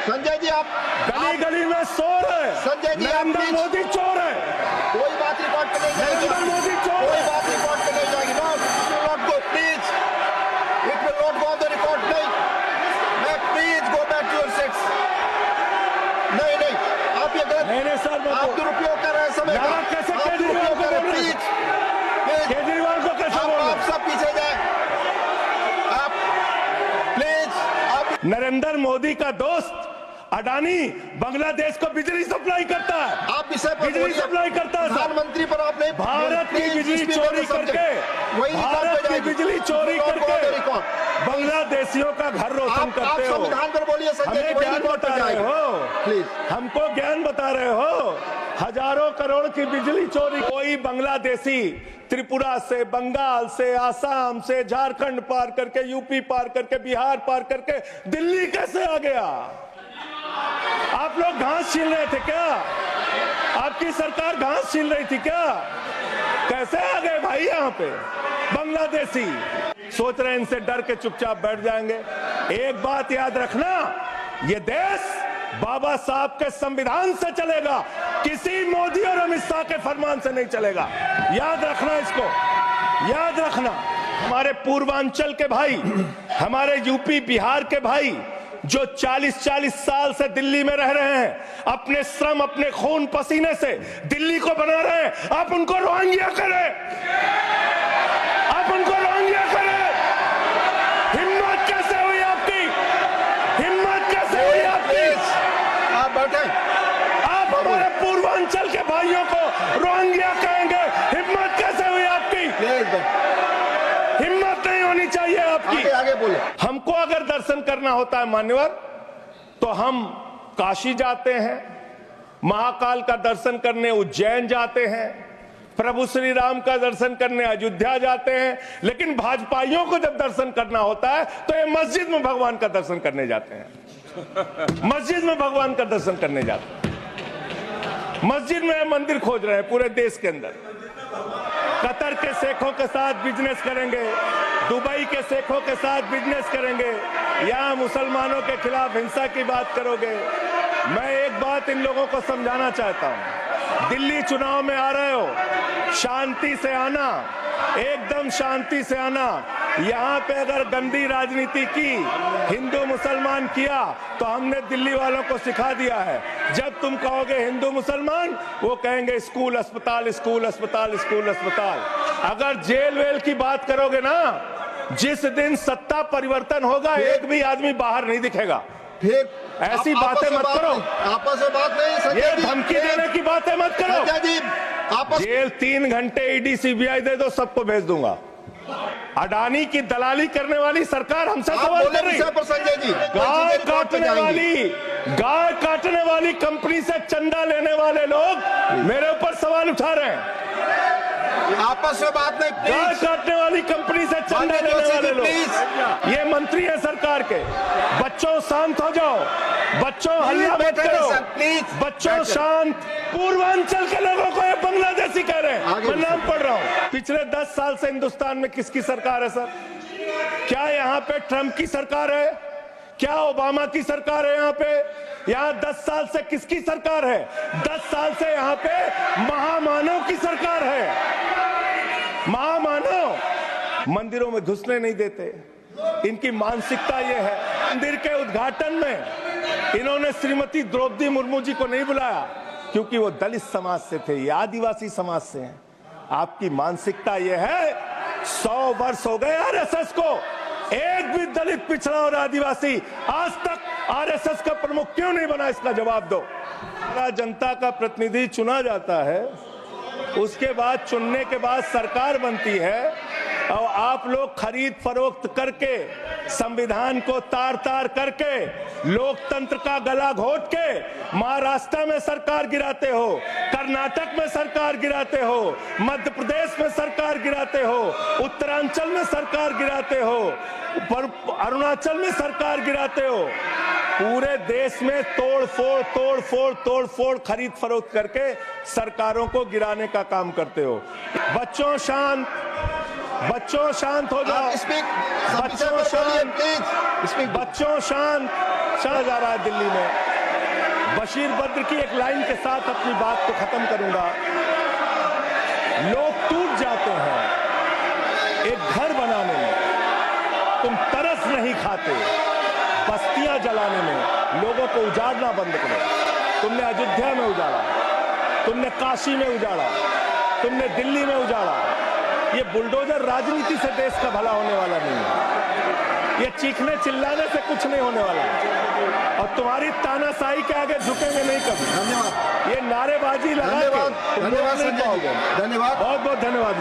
संजय जी आप गली गली में शोर है। संजय जी नरेंद्र मोदी चोर है। कोई बात रिकॉर्ड पे नहीं जाएगी। नरेंद्र मोदी चोर कोई है। बात रिकॉर्ड पे नहीं जाएगी। Not go please, it will not go on the record. नहीं, please go back to your seats. नहीं आप ये गलत, नहीं सर, आप दुरुपयोग कर रहे हैं समय का। कैसे आप केजरीवाल दुरुपयोग को कर रहे हैं। बोल रहे प्लीज केजरीवाल को कैसे बोल रहे आप सब पीछे जाए। आप प्लीज आप नरेंद्र मोदी का दोस्त अडानी बांग्लादेश को बिजली सप्लाई करता है। आप विषय पर बिजली सप्लाई करता है। प्रधानमंत्री पर आप नहीं, भारत की बिजली चोरी करके, भारत की बिजली चोरी करके बांग्लादेशियों का घर रोशन करते हो। संविधान पर बोलिए संजय जी, हमें ज्ञान बता रहे हो, प्लीज हमको ज्ञान बता रहे हो। हजारों करोड़ की बिजली चोरी। कोई बांग्लादेशी त्रिपुरा से, बंगाल से, आसाम से, झारखंड पार करके, यूपी पार करके, बिहार पार करके दिल्ली कैसे आ गया? आप लोग घास छीन रहे थे क्या? आपकी सरकार घास छीन रही थी क्या? कैसे आ गए भाई यहाँ पे बांग्लादेशी? सोच रहे हैं इनसे डर के चुपचाप बैठ जाएंगे। एक बात याद रखना, ये देश बाबा साहब के संविधान से चलेगा, किसी मोदी और अमित शाह के फरमान से नहीं चलेगा। याद रखना इसको, याद रखना। हमारे पूर्वांचल के भाई, हमारे यूपी बिहार के भाई जो 40-40 साल से दिल्ली में रह रहे हैं, अपने श्रम, अपने खून पसीने से दिल्ली को बना रहे हैं, आप उनको रोहिंग्या करें, आप उनको रोहिंग्या करें। हिम्मत कैसे हुई आपकी? हिम्मत कैसे हुई आपकी? आप बैठे, आप हमारे पूर्वांचल के भाइयों को रोहिंग्या कहेंगे? हिम्मत कैसे हुई आपकी? हिम्मत नहीं होनी चाहिए आपकी। आगे बोले। हमको अगर दर्शन करना होता है मान्यवर, तो हम काशी जाते हैं, महाकाल का दर्शन करने उज्जैन जाते हैं, प्रभु श्री राम का दर्शन करने अयोध्या जाते हैं। लेकिन भाजपाइयों को जब दर्शन करना होता है तो ये मस्जिद में भगवान का दर्शन करने जाते हैं। मस्जिद में भगवान का दर्शन करने जाते हैं। मस्जिद में मंदिर खोज रहे हैं पूरे देश के अंदर। कतर के शेखों के साथ बिजनेस करेंगे, दुबई के शेखों के साथ बिजनेस करेंगे, यहाँ मुसलमानों के खिलाफ हिंसा की बात करोगे। मैं एक बात इन लोगों को समझाना चाहता हूँ, दिल्ली चुनाव में आ रहे हो, शांति से आना, एकदम शांति से आना। यहाँ पे अगर गंदी राजनीति की, हिंदू मुसलमान किया, तो हमने दिल्ली वालों को सिखा दिया है। जब तुम कहोगे हिंदू मुसलमान, वो कहेंगे स्कूल अस्पताल, स्कूल अस्पताल, स्कूल अस्पताल। अगर जेल वेल की बात करोगे ना, जिस दिन सत्ता परिवर्तन होगा, एक भी आदमी बाहर नहीं दिखेगा। ठीक, ऐसी बातें मत करो, आपस में बात नहीं संजय ये जी, धमकी देने की बातें मत करो। संजय जी आपस जेल 3 घंटे ईडी सीबीआई दे दो, सबको भेज दूंगा। अडानी की दलाली करने वाली सरकार हमसे सवाल कर रही है। संजय जी गाय काटने वाली कंपनी से चंदा लेने वाले लोग मेरे ऊपर सवाल उठा रहे हैं। आपस में बात नहीं, गाय काटने वाली कंपनी से चंदा लेने वाले लोग, ये मंत्री है सरकार के। बच्चों शांत हो जाओ, बच्चों हल्ला मत करो, बच्चों शांत। पूर्वांचल के लोगों को ये बांग्लादेशी कह रहे हैं, मैं नाम पढ़ रहा हूँ। पिछले 10 साल से हिंदुस्तान में किसकी सरकार है सर? क्या यहाँ पे ट्रंप की सरकार है? क्या ओबामा की सरकार है? यहाँ पे, यहाँ 10 साल से किसकी सरकार है? 10 साल से यहाँ पे महामानव की सरकार है। महामानव मंदिरों में घुसने नहीं देते, इनकी मानसिकता ये है। मंदिर के उद्घाटन में इन्होंने श्रीमती द्रौपदी मुर्मू जी को नहीं बुलाया, क्योंकि वो दलित समाज से थे, ये आदिवासी समाज से हैं। आपकी मानसिकता ये है। 100 वर्ष हो गए आरएसएस को, एक भी दलित, पिछड़ा और आदिवासी आज तक आरएसएस का प्रमुख क्यों नहीं बना? इसका जवाब दो। जनता का प्रतिनिधि चुना जाता है, उसके बाद चुनने के बाद सरकार बनती है, और आप लोग खरीद फरोख्त करके, संविधान को तार तार करके, लोकतंत्र का गला घोट के महाराष्ट्र में सरकार गिराते हो, कर्नाटक में सरकार गिराते हो, मध्य प्रदेश में सरकार गिराते हो, उत्तरांचल में सरकार गिराते हो, अरुणाचल में सरकार गिराते हो। पूरे देश में तोड़ फोड़ खरीद फरोख्त करके सरकारों को गिराने का काम करते हो। बच्चों शांत, बच्चों शांत हो जाओ, बच्चों शांत, बच्चों शांत। चला जा रहा है दिल्ली में। बशीर बद्र की एक लाइन के साथ अपनी बात को खत्म करूंगा। लोग टूट जाते हैं एक घर बनाने में, तुम तरस नहीं खाते बस्तियां जलाने में। लोगों को उजाड़ना बंद करो। तुमने अयोध्या में उजाड़ा, तुमने काशी में उजाड़ा, तुमने दिल्ली में उजाड़ा। ये बुलडोजर राजनीति से देश का भला होने वाला नहीं है। ये चीखने चिल्लाने से कुछ नहीं होने वाला है। और तुम्हारी तानाशाही के आगे झुकेंगे नहीं कभी। धन्यवाद। ये नारेबाजी लगा के तुम रोक नहीं पाओगे। धन्यवाद। बहुत बहुत धन्यवाद।